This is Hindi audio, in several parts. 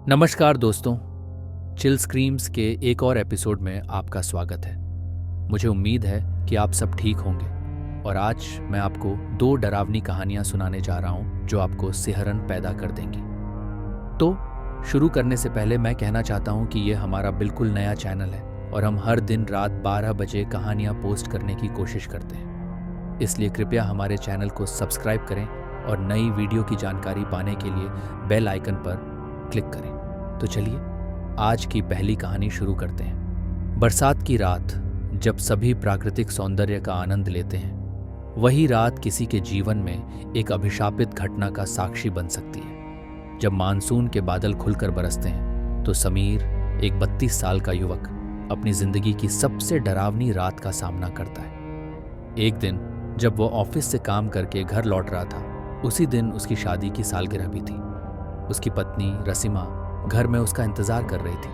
नमस्कार दोस्तों, चिल स्क्रीम्स के एक और एपिसोड में आपका स्वागत है। मुझे उम्मीद है कि आप सब ठीक होंगे और आज मैं आपको दो डरावनी कहानियां सुनाने जा रहा हूं जो आपको सिहरन पैदा कर देंगी। तो शुरू करने से पहले मैं कहना चाहता हूं कि ये हमारा बिल्कुल नया चैनल है और हम हर दिन रात 12 बजे कहानियां पोस्ट करने की कोशिश करते हैं। इसलिए कृपया हमारे चैनल को सब्सक्राइब करें और नई वीडियो की जानकारी पाने के लिए बेल आइकन पर क्लिक करें। तो चलिए आज की पहली कहानी शुरू करते हैं। बरसात की रात, जब सभी प्राकृतिक सौंदर्य का आनंद लेते हैं, वही रात किसी के जीवन में एक अभिशापित घटना का साक्षी बन सकती है। जब मानसून के बादल खुलकर बरसते हैं तो समीर, एक 32 साल का युवक, अपनी जिंदगी की सबसे डरावनी रात का सामना करता है। एक दिन जब वो ऑफिस से काम करके घर लौट रहा था, उसी दिन उसकी शादी की सालगिरह भी थी। उसकी पत्नी रसीमा घर में उसका इंतजार कर रही थी।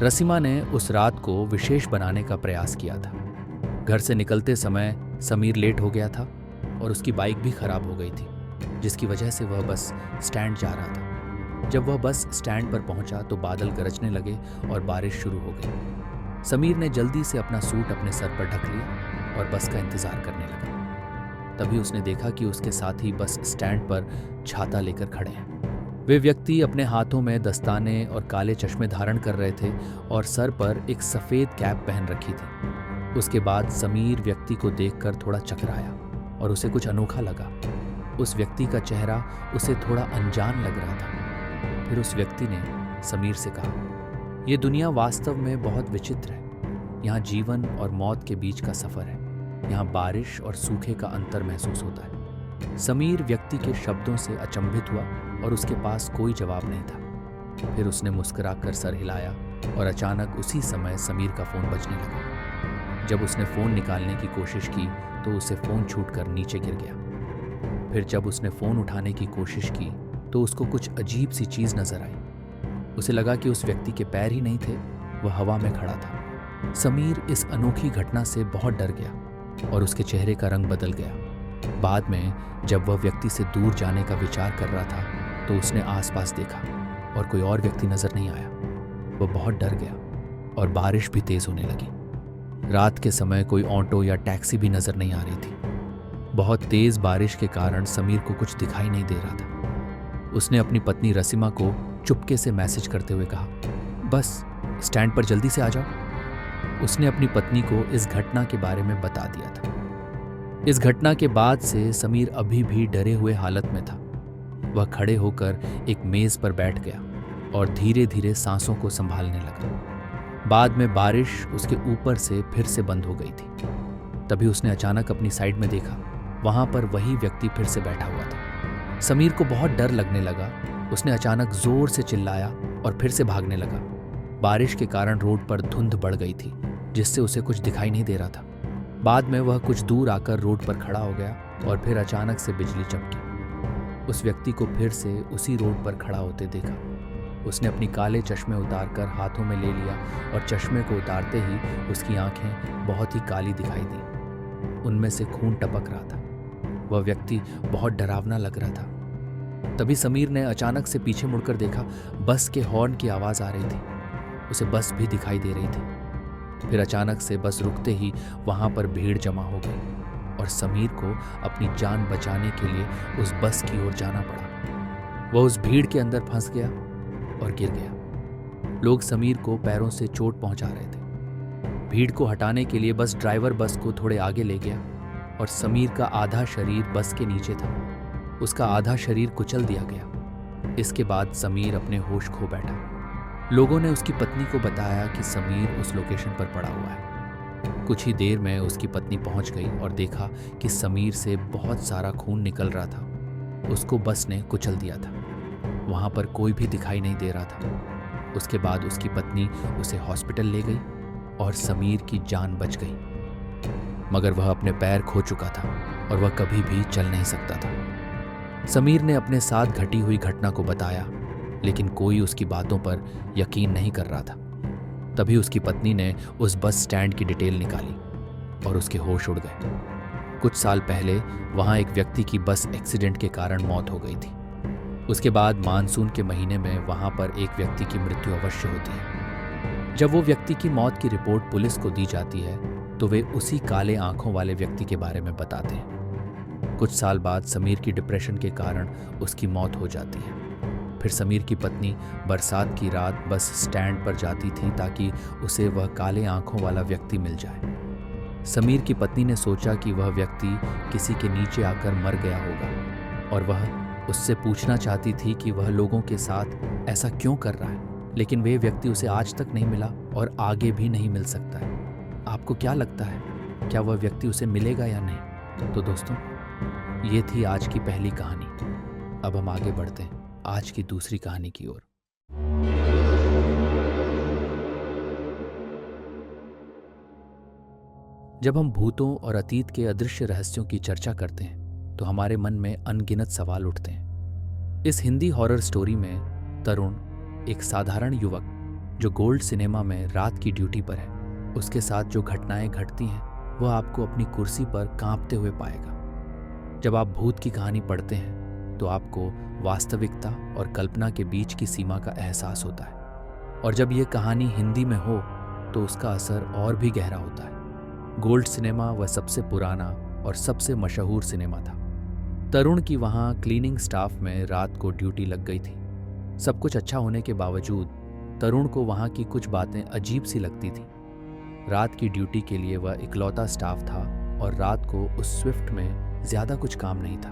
रसीमा ने उस रात को विशेष बनाने का प्रयास किया था। घर से निकलते समय समीर लेट हो गया था और उसकी बाइक भी खराब हो गई थी, जिसकी वजह से वह बस स्टैंड जा रहा था। जब वह बस स्टैंड पर पहुंचा तो बादल गरजने लगे और बारिश शुरू हो गई। समीर ने जल्दी से अपना सूट अपने सर पर ढक लिया और बस का इंतजार करने लगा। तभी उसने देखा कि उसके साथी बस स्टैंड पर छाता लेकर खड़े हैं। वे व्यक्ति अपने हाथों में दस्ताने और काले चश्मे धारण कर रहे थे और सर पर एक सफेद कैप पहन रखी थी। उसके बाद समीर व्यक्ति को देखकर थोड़ा चकराया और उसे कुछ अनोखा लगा। उस व्यक्ति का चेहरा उसे थोड़ा अनजान लग रहा था। फिर उस व्यक्ति ने समीर से कहा, "ये दुनिया वास्तव में बहुत विचित्र है। यहाँ जीवन और मौत के बीच का सफर है। यहाँ बारिश और सूखे का अंतर महसूस होता है।" समीर व्यक्ति के शब्दों से अचंभित हुआ और उसके पास कोई जवाब नहीं था। फिर उसने मुस्कुराकर सर हिलाया और अचानक उसी समय समीर का फोन बजने लगा। जब उसने फोन निकालने की कोशिश की तो उसे फोन छूटकर नीचे गिर गया। फिर जब उसने फोन उठाने की कोशिश की तो उसको कुछ अजीब सी चीज नजर आई। उसे लगा कि उस व्यक्ति के पैर ही नहीं थे, वह हवा में खड़ा था। समीर इस अनोखी घटना से बहुत डर गया और उसके चेहरे का रंग बदल गया। बाद में जब वह व्यक्ति से दूर जाने का विचार कर रहा था तो उसने आसपास देखा और कोई और व्यक्ति नजर नहीं आया। वह बहुत डर गया और बारिश भी तेज होने लगी। रात के समय कोई ऑटो या टैक्सी भी नजर नहीं आ रही थी। बहुत तेज बारिश के कारण समीर को कुछ दिखाई नहीं दे रहा था। उसने अपनी पत्नी रसीमा को चुपके से मैसेज करते हुए कहा, "बस स्टैंड पर जल्दी से आ जाओ।" उसने अपनी पत्नी को इस घटना के बारे में बता दिया था। इस घटना के बाद से समीर अभी भी डरे हुए हालत में था। वह खड़े होकर एक मेज पर बैठ गया और धीरे धीरे सांसों को संभालने लगा। बाद में बारिश उसके ऊपर से फिर से बंद हो गई थी। तभी उसने अचानक अपनी साइड में देखा। वहां पर वही व्यक्ति फिर से बैठा हुआ था। समीर को बहुत डर लगने लगा। उसने अचानक जोर से चिल्लाया और फिर से भागने लगा। बारिश के कारण रोड पर धुंध बढ़ गई थी, जिससे उसे कुछ दिखाई नहीं दे रहा था। बाद में वह कुछ दूर आकर रोड पर खड़ा हो गया और फिर अचानक से बिजली चमकी। उस व्यक्ति को फिर से उसी रोड पर खड़ा होते देखा। उसने अपनी काले चश्मे उतारकर हाथों में ले लिया और चश्मे को उतारते ही उसकी आंखें बहुत ही काली दिखाई दी। उनमें से खून टपक रहा था। वह व्यक्ति बहुत डरावना लग रहा था। तभी समीर ने अचानक से पीछे मुड़कर देखा। बस के हॉर्न की आवाज आ रही थी। उसे बस भी दिखाई दे रही थी। फिर अचानक से बस रुकते ही वहां पर भीड़ जमा हो गई और समीर को अपनी जान बचाने के लिए उस बस की ओर जाना पड़ा। वह उस भीड़ के अंदर फंस गया और गिर गया। लोग समीर को पैरों से चोट पहुंचा रहे थे। भीड़ को हटाने के लिए बस ड्राइवर बस को थोड़े आगे ले गया और समीर का आधा शरीर बस के नीचे था। उसका आधा शरीर कुचल दिया गया। इसके बाद समीर अपने होश खो बैठा। लोगों ने उसकी पत्नी को बताया कि समीर उस लोकेशन पर पड़ा हुआ है। कुछ ही देर में उसकी पत्नी पहुंच गई और देखा कि समीर से बहुत सारा खून निकल रहा था। उसको बस ने कुचल दिया था। वहां पर कोई भी दिखाई नहीं दे रहा था। उसके बाद उसकी पत्नी उसे हॉस्पिटल ले गई और समीर की जान बच गई, मगर वह अपने पैर खो चुका था और वह कभी भी चल नहीं सकता था। समीर ने अपने साथ घटी हुई घटना को बताया, लेकिन कोई उसकी बातों पर यकीन नहीं कर रहा था। तभी उसकी पत्नी ने उस बस स्टैंड की डिटेल निकाली और उसके होश उड़ गए। कुछ साल पहले वहां एक व्यक्ति की बस एक्सीडेंट के कारण मौत हो गई थी। उसके बाद मानसून के महीने में वहां पर एक व्यक्ति की मृत्यु अवश्य होती है। जब वो व्यक्ति की मौत की रिपोर्ट पुलिस को दी जाती है तो वे उसी काले आंखों वाले व्यक्ति के बारे में बताते हैं। कुछ साल बाद समीर की डिप्रेशन के कारण उसकी मौत हो जाती है। फिर समीर की पत्नी बरसात की रात बस स्टैंड पर जाती थी ताकि उसे वह काले आंखों वाला व्यक्ति मिल जाए। समीर की पत्नी ने सोचा कि वह व्यक्ति किसी के नीचे आकर मर गया होगा और वह उससे पूछना चाहती थी कि वह लोगों के साथ ऐसा क्यों कर रहा है, लेकिन वह व्यक्ति उसे आज तक नहीं मिला और आगे भी नहीं मिल सकता है। आपको क्या लगता है, क्या वह व्यक्ति उसे मिलेगा या नहीं? तो दोस्तों, ये थी आज की पहली कहानी। अब हम आगे बढ़ते हैं आज की दूसरी कहानी की ओर। जब हम भूतों और अतीत के अदृश्य रहस्यों की चर्चा करते हैं तो हमारे मन में अनगिनत सवाल उठते हैं। इस हिंदी हॉरर स्टोरी में तरुण एक साधारण युवक जो गोल्ड सिनेमा में रात की ड्यूटी पर है, उसके साथ जो घटनाएं घटती हैं वह आपको अपनी कुर्सी पर कांपते हुए पाएगा। जब आप भूत की कहानी पढ़ते हैं तो आपको वास्तविकता और कल्पना के बीच की सीमा का एहसास होता है, और जब यह कहानी हिंदी में हो तो उसका असर और भी गहरा होता है। गोल्ड सिनेमा वह सबसे पुराना और सबसे मशहूर सिनेमा था। तरुण की वहाँ क्लीनिंग स्टाफ में रात को ड्यूटी लग गई थी। सब कुछ अच्छा होने के बावजूद तरुण को वहाँ की कुछ बातें अजीब सी लगती थी। रात की ड्यूटी के लिए वह इकलौता स्टाफ था और रात को उस स्विफ्ट में ज़्यादा कुछ काम नहीं था,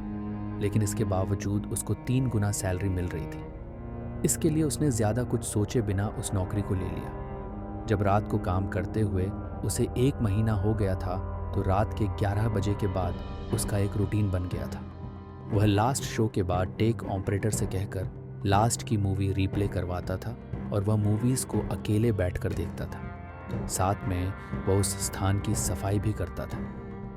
लेकिन इसके बावजूद उसको 3 गुना सैलरी मिल रही थी। इसके लिए उसने ज़्यादा कुछ सोचे बिना उस नौकरी को ले लिया। जब रात को काम करते हुए उसे 1 महीना हो गया था तो रात के 11 बजे के बाद उसका एक रूटीन बन गया था। वह लास्ट शो के बाद टेक ऑपरेटर से कहकर लास्ट की मूवी रीप्ले करवाता था और वह मूवीज़ को अकेले बैठकर देखता था। साथ में वह उस स्थान की सफाई भी करता था।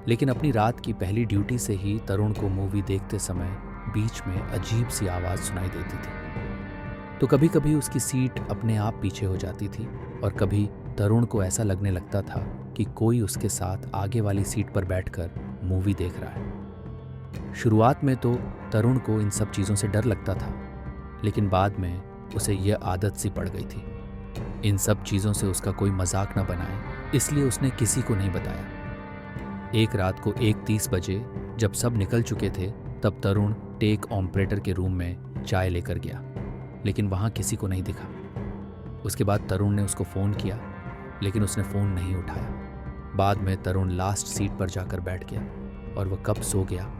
लेकिन अपनी रात की पहली ड्यूटी से ही तरुण को मूवी देखते समय बीच में अजीब सी आवाज़ सुनाई देती थी। तो कभी कभी उसकी सीट अपने आप पीछे हो जाती थी और कभी तरुण को ऐसा लगने लगता था कि कोई उसके साथ आगे वाली सीट पर बैठकर मूवी देख रहा है। शुरुआत में तो तरुण को इन सब चीज़ों से डर लगता था, लेकिन बाद में उसे यह आदत सी पड़ गई थी। इन सब चीज़ों से उसका कोई मजाक न बनाए, इसलिए उसने किसी को नहीं बताया। एक रात को 1:30 बजे जब सब निकल चुके थे तब तरुण टेक ऑपरेटर के रूम में चाय लेकर गया, लेकिन वहाँ किसी को नहीं दिखा। उसके बाद तरुण ने उसको फ़ोन किया, लेकिन उसने फ़ोन नहीं उठाया। बाद में तरुण लास्ट सीट पर जाकर बैठ गया और वह कब सो गया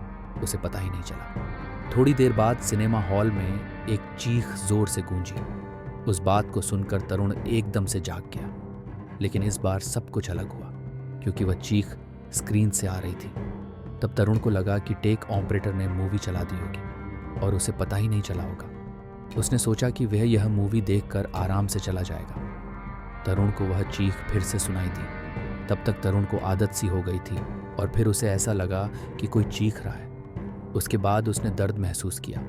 उसे पता ही नहीं चला। थोड़ी देर बाद सिनेमा हॉल में एक चीख जोर से गूंजी। उस बात को सुनकर तरुण एकदम से जाग गया, लेकिन इस बार सब कुछ अलग हुआ क्योंकि वह चीख स्क्रीन से आ रही थी। तब तरुण को लगा कि टेक ऑपरेटर ने मूवी चला दी होगी और उसे पता ही नहीं चला होगा। उसने सोचा कि वह यह मूवी देखकर आराम से चला जाएगा। तरुण को वह चीख फिर से सुनाई दी। तब तक तरुण को आदत सी हो गई थी और फिर उसे ऐसा लगा कि कोई चीख रहा है। उसके बाद उसने दर्द महसूस किया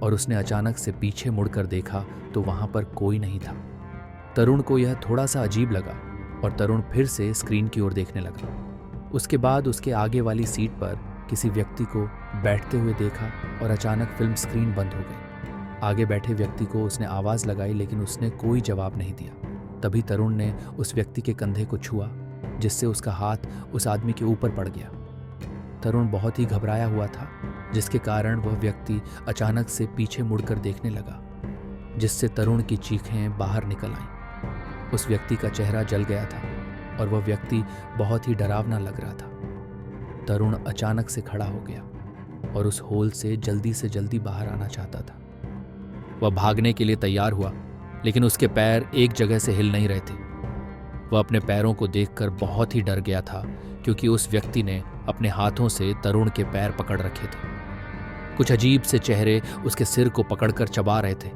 और उसने अचानक से पीछे मुड़कर देखा तो वहां पर कोई नहीं था। तरुण को यह थोड़ा सा अजीब लगा और तरुण फिर से स्क्रीन की ओर देखने लगा। उसके बाद उसके आगे वाली सीट पर किसी व्यक्ति को बैठते हुए देखा और अचानक फिल्म स्क्रीन बंद हो गई। आगे बैठे व्यक्ति को उसने आवाज़ लगाई, लेकिन उसने कोई जवाब नहीं दिया। तभी तरुण ने उस व्यक्ति के कंधे को छुआ, जिससे उसका हाथ उस आदमी के ऊपर पड़ गया। तरुण बहुत ही घबराया हुआ था, जिसके कारण वह व्यक्ति अचानक से पीछे मुड़कर देखने लगा, जिससे तरुण की चीखें बाहर निकल आईं। उस व्यक्ति का चेहरा जल गया था और वह व्यक्ति बहुत ही डरावना लग रहा था। तरुण अचानक से खड़ा हो गया और उस होल से जल्दी बाहर आना चाहता था। वह भागने के लिए तैयार हुआ, लेकिन उसके पैर एक जगह से हिल नहीं रहे थे। वह अपने पैरों को देखकर बहुत ही डर गया था, क्योंकि उस व्यक्ति ने अपने हाथों से तरुण के पैर पकड़ रखे थे। कुछ अजीब से चेहरे उसके सिर को पकड़कर चबा रहे थे।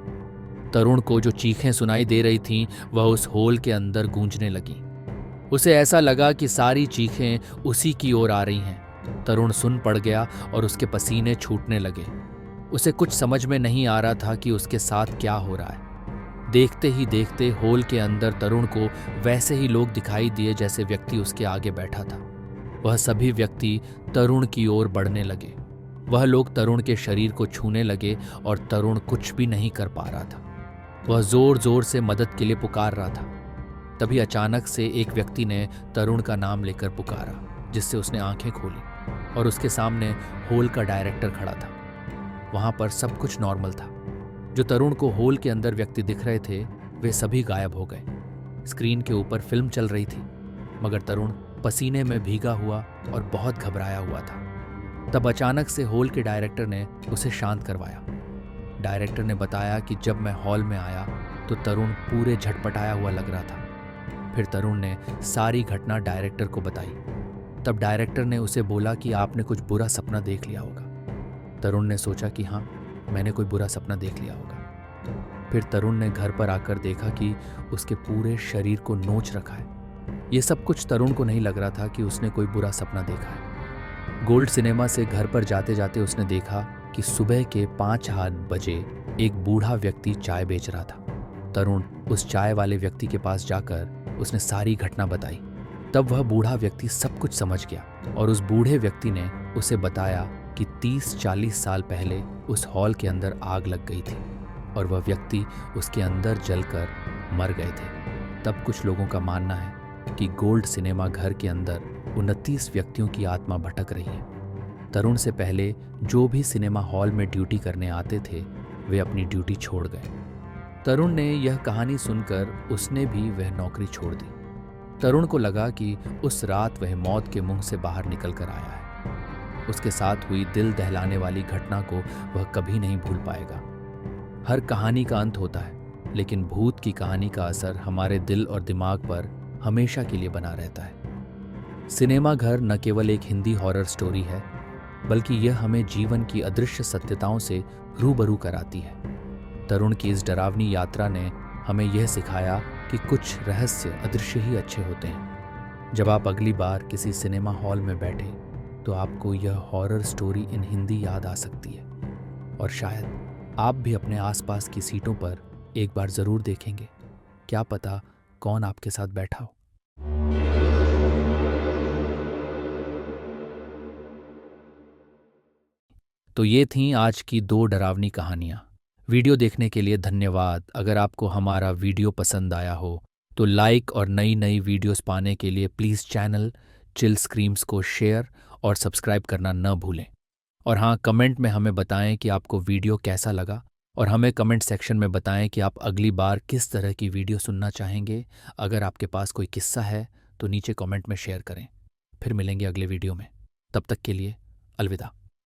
तरुण को जो चीखें सुनाई दे रही थीं, वह उस होल के अंदर गूंजने लगीं। उसे ऐसा लगा कि सारी चीखें उसी की ओर आ रही हैं। तरुण सुन पड़ गया और उसके पसीने छूटने लगे। उसे कुछ समझ में नहीं आ रहा था कि उसके साथ क्या हो रहा है। देखते ही देखते होल के अंदर तरुण को वैसे ही लोग दिखाई दिए जैसे व्यक्ति उसके आगे बैठा था। वह सभी व्यक्ति तरुण की ओर बढ़ने लगे। वह लोग तरुण के शरीर को छूने लगे और तरुण कुछ भी नहीं कर पा रहा था। वह जोर जोर से मदद के लिए पुकार रहा था। तभी अचानक से एक व्यक्ति ने तरुण का नाम लेकर पुकारा, जिससे उसने आंखें खोली और उसके सामने होल का डायरेक्टर खड़ा था। वहां पर सब कुछ नॉर्मल था। जो तरुण को होल के अंदर व्यक्ति दिख रहे थे वे सभी गायब हो गए। स्क्रीन के ऊपर फिल्म चल रही थी, मगर तरुण पसीने में भीगा हुआ और बहुत घबराया हुआ था। तब अचानक से होल के डायरेक्टर ने उसे शांत करवाया। डायरेक्टर ने बताया कि जब मैं हॉल में आया तो तरुण पूरे झटपटाया हुआ लग रहा था। फिर तरुण ने सारी घटना डायरेक्टर को बताई। तब डायरेक्टर ने उसे बोला कि आपने कुछ बुरा सपना देख लिया होगा। तरुण ने सोचा कि हाँ, मैंने कोई बुरा सपना देख लिया होगा। फिर तरुण ने घर पर आकर देखा कि उसके पूरे शरीर को नोच रखा है। ये सब कुछ तरुण को नहीं लग रहा था कि उसने कोई बुरा सपना देखा है। गोल्ड सिनेमा से घर पर जाते जाते उसने देखा कि सुबह के 5 बजे एक बूढ़ा व्यक्ति चाय बेच रहा था। तरुण उस चाय वाले व्यक्ति के पास जाकर उसने सारी घटना बताई। तब वह बूढ़ा व्यक्ति सब कुछ समझ गया और उस बूढ़े व्यक्ति ने उसे बताया कि 30-40 साल पहले उस हॉल के अंदर आग लग गई थी और वह व्यक्ति उसके अंदर जलकर मर गए थे। तब कुछ लोगों का मानना है कि गोल्ड सिनेमा घर के अंदर 29 व्यक्तियों की आत्मा भटक रही है। तरुण से पहले जो भी सिनेमा हॉल में ड्यूटी करने आते थे वे अपनी ड्यूटी छोड़ गए। तरुण ने यह कहानी सुनकर उसने भी वह नौकरी छोड़ दी। तरुण को लगा कि उस रात वह मौत के मुंह से बाहर निकल कर आया है। उसके साथ हुई दिल दहलाने वाली घटना को वह कभी नहीं भूल पाएगा। हर कहानी का अंत होता है, लेकिन भूत की कहानी का असर हमारे दिल और दिमाग पर हमेशा के लिए बना रहता है। सिनेमा घर न केवल एक हिंदी हॉरर स्टोरी है, बल्कि यह हमें जीवन की अदृश्य सत्यताओं से रूबरू कराती है। तरुण की इस डरावनी यात्रा ने हमें यह सिखाया कि कुछ रहस्य अदृश्य ही अच्छे होते हैं। जब आप अगली बार किसी सिनेमा हॉल में बैठे तो आपको यह हॉरर स्टोरी इन हिंदी याद आ सकती है और शायद आप भी अपने आसपास की सीटों पर एक बार जरूर देखेंगे। क्या पता कौन आपके साथ बैठा हो। तो ये थीं आज की 2 डरावनी कहानियाँ। वीडियो देखने के लिए धन्यवाद। अगर आपको हमारा वीडियो पसंद आया हो तो लाइक और नई नई वीडियोस पाने के लिए प्लीज़ चैनल चिल स्क्रीम्स को शेयर और सब्सक्राइब करना न भूलें। और हाँ, कमेंट में हमें बताएं कि आपको वीडियो कैसा लगा और हमें कमेंट सेक्शन में बताएं कि आप अगली बार किस तरह की वीडियो सुनना चाहेंगे। अगर आपके पास कोई किस्सा है तो नीचे कमेंट में शेयर करें। फिर मिलेंगे अगले वीडियो में। तब तक के लिए अलविदा।